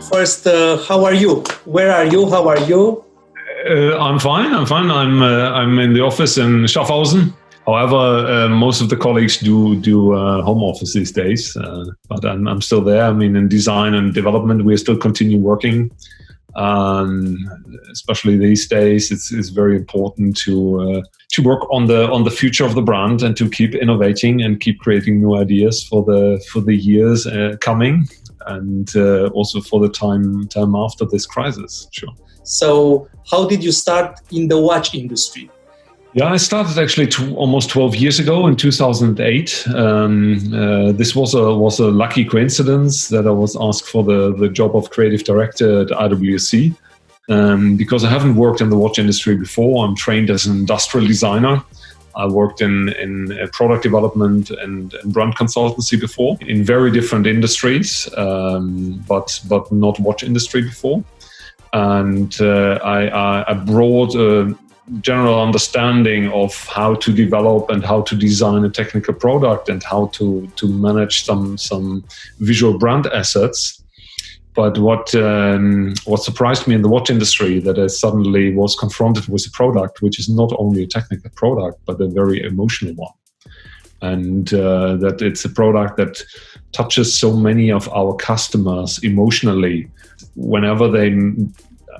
First, how are you? Where are you? How are you? I'm fine. I'm in the office in Schaffhausen. However, most of the colleagues do home office these days, but I'm still there. I mean, in design and development, we still continue working. Especially these days, it's very important to work on the future of the brand and to keep innovating and keep creating new ideas for the years coming, and also for the time after this crisis. Sure. So, how did you start in the watch industry? Yeah, I started actually almost 12 years ago in 2008. This was a lucky coincidence that I was asked for the job of creative director at IWC, because I haven't worked in the watch industry before. I'm trained as an industrial designer. I worked in product development and brand consultancy before in very different industries, but not watch industry before. And I brought a general understanding of how to develop and how to design a technical product and how to manage some visual brand assets. But what surprised me in the watch industry, that I suddenly was confronted with a product which is not only a technical product but a very emotional one, and that it's a product that touches so many of our customers emotionally. Whenever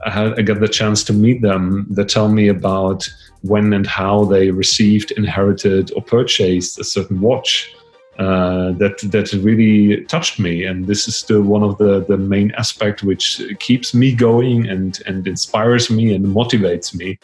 I get the chance to meet them, they tell me about when and how they received, inherited, or purchased a certain watch that really touched me. And this is still one of the main aspects which keeps me going and inspires me and motivates me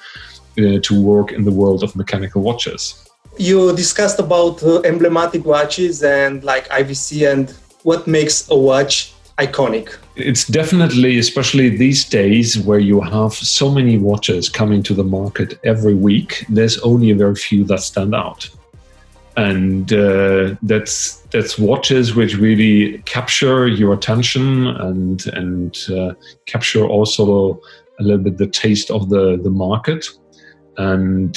to work in the world of mechanical watches. You discussed about emblematic watches and like IWC and what makes a watch iconic. It's definitely, especially these days where you have so many watches coming to the market every week, there's only a very few that stand out. And that's watches which really capture your attention and capture also a little bit the taste of the market. And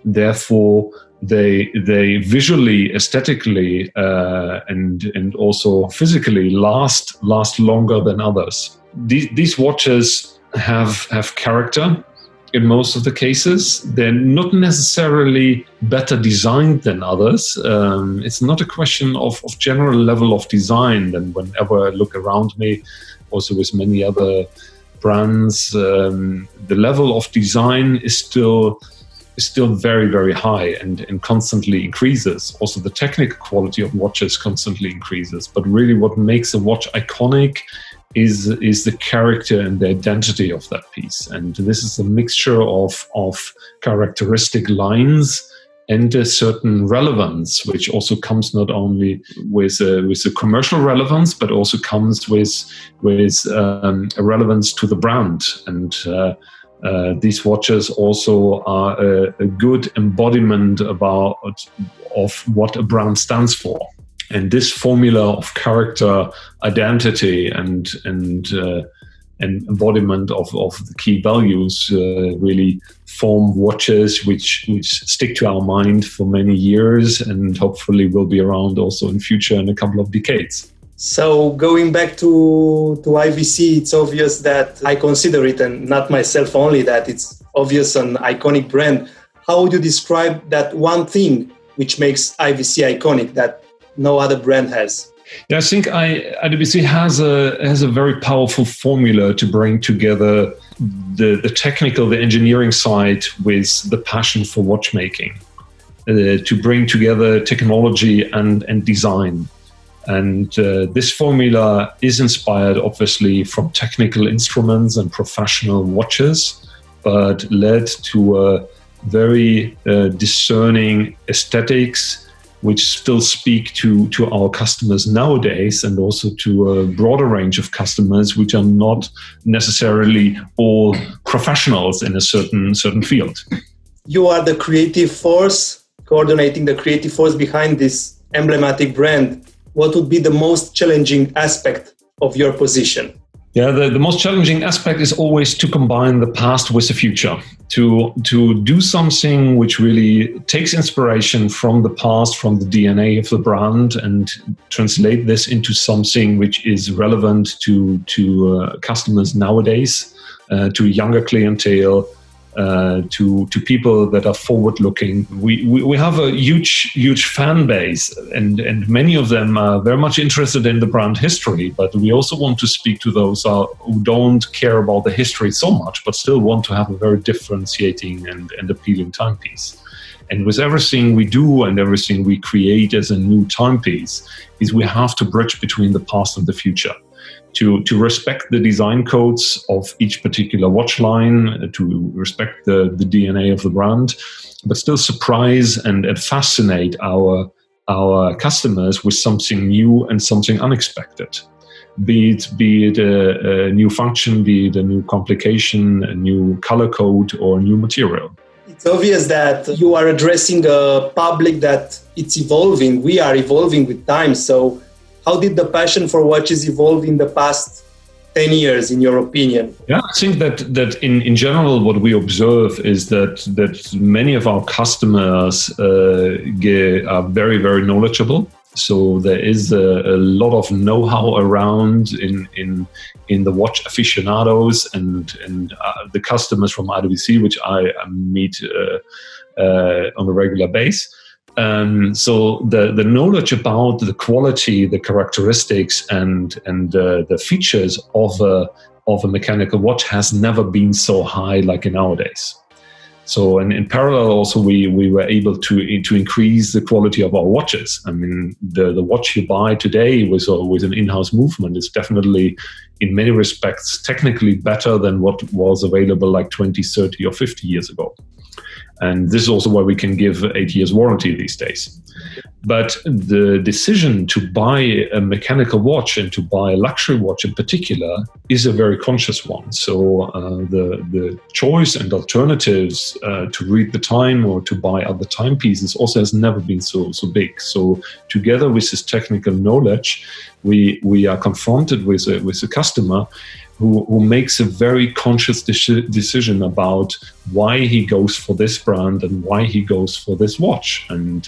therefore, they visually, aesthetically, and also physically last longer than others. These watches have character in most of the cases. They're not necessarily better designed than others. It's not a question of general level of design. And whenever I look around me, also with many other brands, the level of design is still very, very high and constantly increases. Also, the technical quality of watches constantly increases. But really what makes a watch iconic is the character and the identity of that piece. And this is a mixture of characteristic lines and a certain relevance, which also comes not only with a commercial relevance, but also comes with a relevance to the brand. And these watches also are a good embodiment of what a brand stands for. And this formula of character, identity, and embodiment of the key values really form watches which stick to our mind for many years and hopefully will be around also in future in a couple of decades. So going back to IWC, it's obvious that I consider it, and not myself only, that it's obvious an iconic brand. How would you describe that one thing which makes IWC iconic that no other brand has? Yeah, I think IWC has a very powerful formula to bring together the technical, the engineering side with the passion for watchmaking, to bring together technology and design. And this formula is inspired, obviously, from technical instruments and professional watches, but led to a very discerning aesthetics, which still speak to our customers nowadays, and also to a broader range of customers, which are not necessarily all professionals in a certain field. You are the creative force, coordinating the creative force behind this emblematic brand. What would be the most challenging aspect of your position? Yeah, the most challenging aspect is always to combine the past with the future, to do something which really takes inspiration from the past, from the DNA of the brand, and translate this into something which is relevant to customers nowadays, to younger clientele, to people that are forward-looking. We have a huge fan base, and many of them are very much interested in the brand history. But we also want to speak to those who don't care about the history so much, but still want to have a very differentiating and appealing timepiece. And with everything we do and everything we create as a new timepiece, is we have to bridge between the past and the future. To respect the design codes of each particular watch line, to respect the DNA of the brand, but still surprise and fascinate our customers with something new and something unexpected. Be it a new function, be it a new complication, a new color code, or a new material. It's obvious that you are addressing a public that it's evolving. We are evolving with time. So how did the passion for watches evolve in the past 10 years, in your opinion? Yeah, I think that in general, what we observe is that many of our customers are very, very knowledgeable. So there is a lot of know-how around in the watch aficionados and the customers from IWC, which I meet on a regular basis. So the knowledge about the quality, the characteristics, and the features of a mechanical watch has never been so high like in nowadays. So in parallel, also we were able to increase the quality of our watches. I mean, the watch you buy today with an in-house movement is definitely, in many respects, technically better than what was available like 20, 30, or 50 years ago. And this is also why we can give 8 years warranty these days. But the decision to buy a mechanical watch and to buy a luxury watch in particular is a very conscious one. So the choice and alternatives to read the time or to buy other timepieces also has never been so big. So together with this technical knowledge, we are confronted with a customer who makes a very conscious decision about why he goes for this brand and why he goes for this watch. And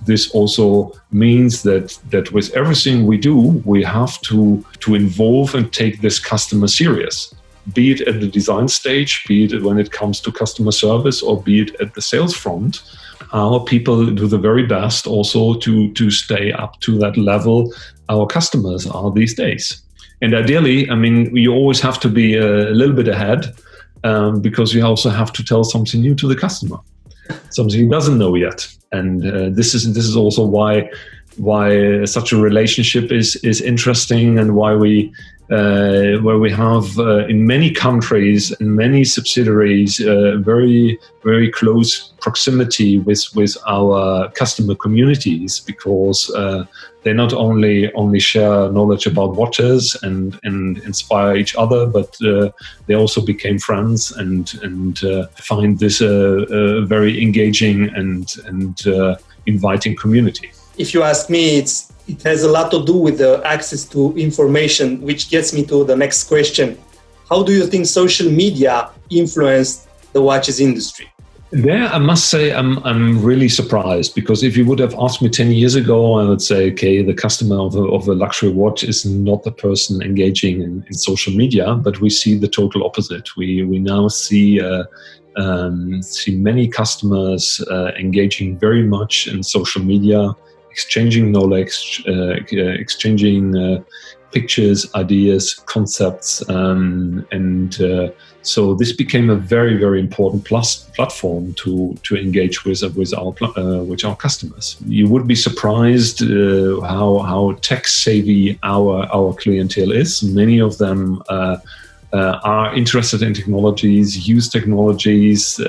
this also means that with everything we do, we have to involve and take this customer serious, be it at the design stage, be it when it comes to customer service, or be it at the sales front. Our people do the very best also to stay up to that level our customers are these days. And ideally, I mean, you always have to be a little bit ahead because you also have to tell something new to the customer, something he doesn't know yet. And this is also why such a relationship is interesting, and why we where we have in many countries and many subsidiaries very, very close proximity with our customer communities, because they not only share knowledge about watches and inspire each other, but they also became friends and find this a very engaging and inviting community. If you ask me, it has a lot to do with the access to information, which gets me to the next question. How do you think social media influenced the watches industry? There, I must say, I'm really surprised, because if you would have asked me 10 years ago, I would say, okay, the customer of a luxury watch is not the person engaging in social media, but we see the total opposite. We now see many customers engaging very much in social media, exchanging knowledge, exchanging pictures, ideas, concepts, so this became a very, very important platform to engage with our customers. You would be surprised how tech savvy our clientele is. Many of them are interested in technologies, use technologies.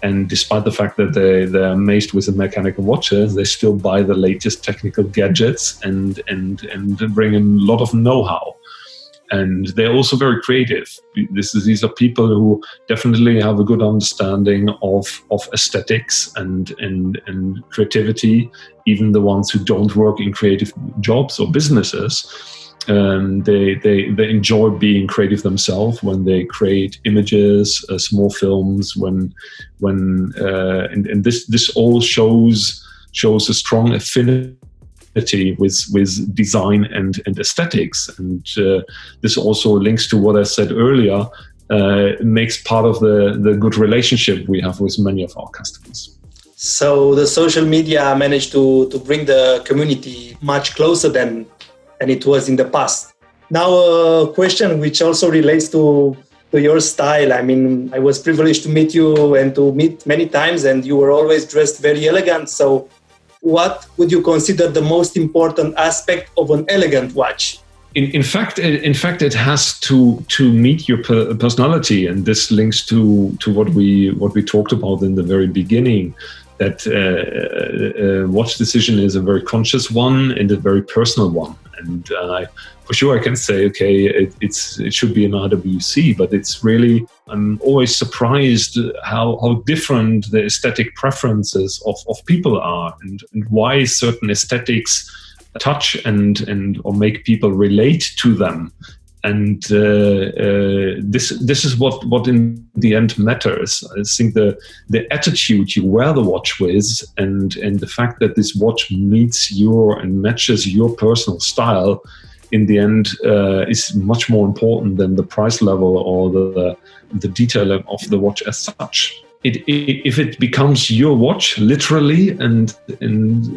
And despite the fact that they're amazed with the mechanical watches, they still buy the latest technical gadgets and bring in a lot of know-how. And they're also very creative. These are people who definitely have a good understanding of aesthetics and creativity, even the ones who don't work in creative jobs or businesses. They enjoy being creative themselves when they create images, small films. And this all shows a strong affinity with design and aesthetics, and this also links to what I said earlier. It makes part of the good relationship we have with many of our customers. So the social media managed to bring the community much closer than it was in the past. Now a question which also relates to your style. I mean, I was privileged to meet you and to meet many times, and you were always dressed very elegant. So what would you consider the most important aspect of an elegant watch? In fact, it has to meet your personality, and this links to what we talked about in the very beginning. That watch decision is a very conscious one and a very personal one. And for sure, I can say, okay, it should be an IWC, but it's really, I'm always surprised how different the aesthetic preferences of people are, and why certain aesthetics touch and or make people relate to them. And this is what in the end matters. I think the attitude you wear the watch with, and the fact that this watch meets and matches your personal style, in the end is much more important than the price level or the detail of the watch as such. If it becomes your watch literally, and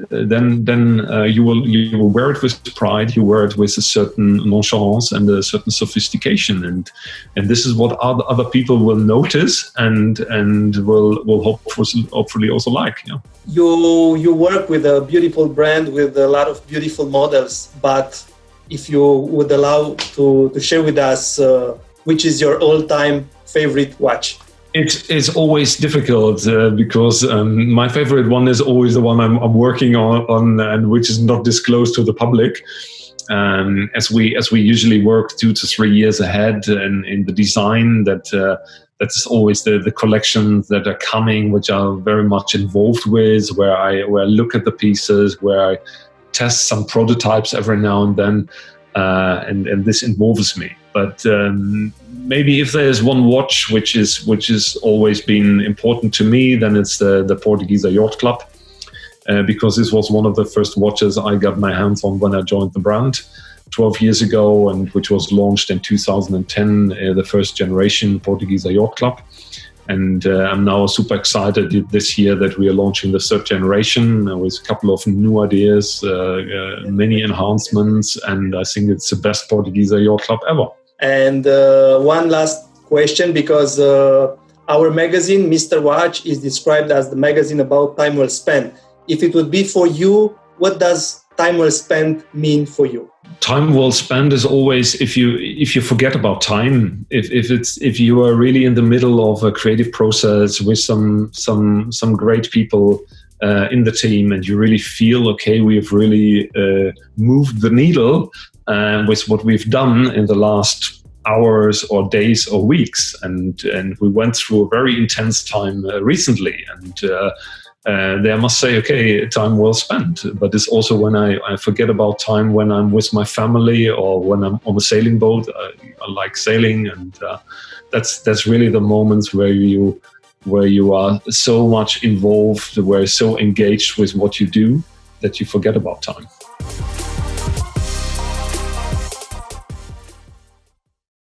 then you will wear it with pride. You wear it with a certain nonchalance and a certain sophistication, and this is what other people will notice and will hopefully also like. Yeah. You work with a beautiful brand with a lot of beautiful models, but if you would allow to share with us, which is your all-time favorite watch? It's always difficult because my favorite one is always the one I'm working on and which is not disclosed to the public. As we usually work 2 to 3 years ahead in the design, that's always the collections that are coming, which I'm very much involved with, where I look at the pieces, where I test some prototypes every now and then, and this involves me. But maybe if there's one watch which is always been important to me, then it's the Portuguese Yacht Club, because this was one of the first watches I got my hands on when I joined the brand 12 years ago, and which was launched in 2010, the first generation Portuguese Yacht Club. And I'm now super excited this year that we are launching the third generation with a couple of new ideas, many enhancements, and I think it's the best Portuguese Yacht Club ever. And one last question, because our magazine, MISTERWATCH, is described as the magazine about time well spent. If it would be for you, what does time well spent mean for you? Time well spent is always if you forget about time. If you are really in the middle of a creative process with some great people in the team, and you really feel, okay, we have really moved the needle with what we've done in the last hours or days or weeks, and we went through a very intense time recently, and there I must say, okay, time well spent. But it's also when I forget about time when I'm with my family or when I'm on a sailing boat. I like sailing, and that's really the moments where you are so much involved, where you're so engaged with what you do that you forget about time.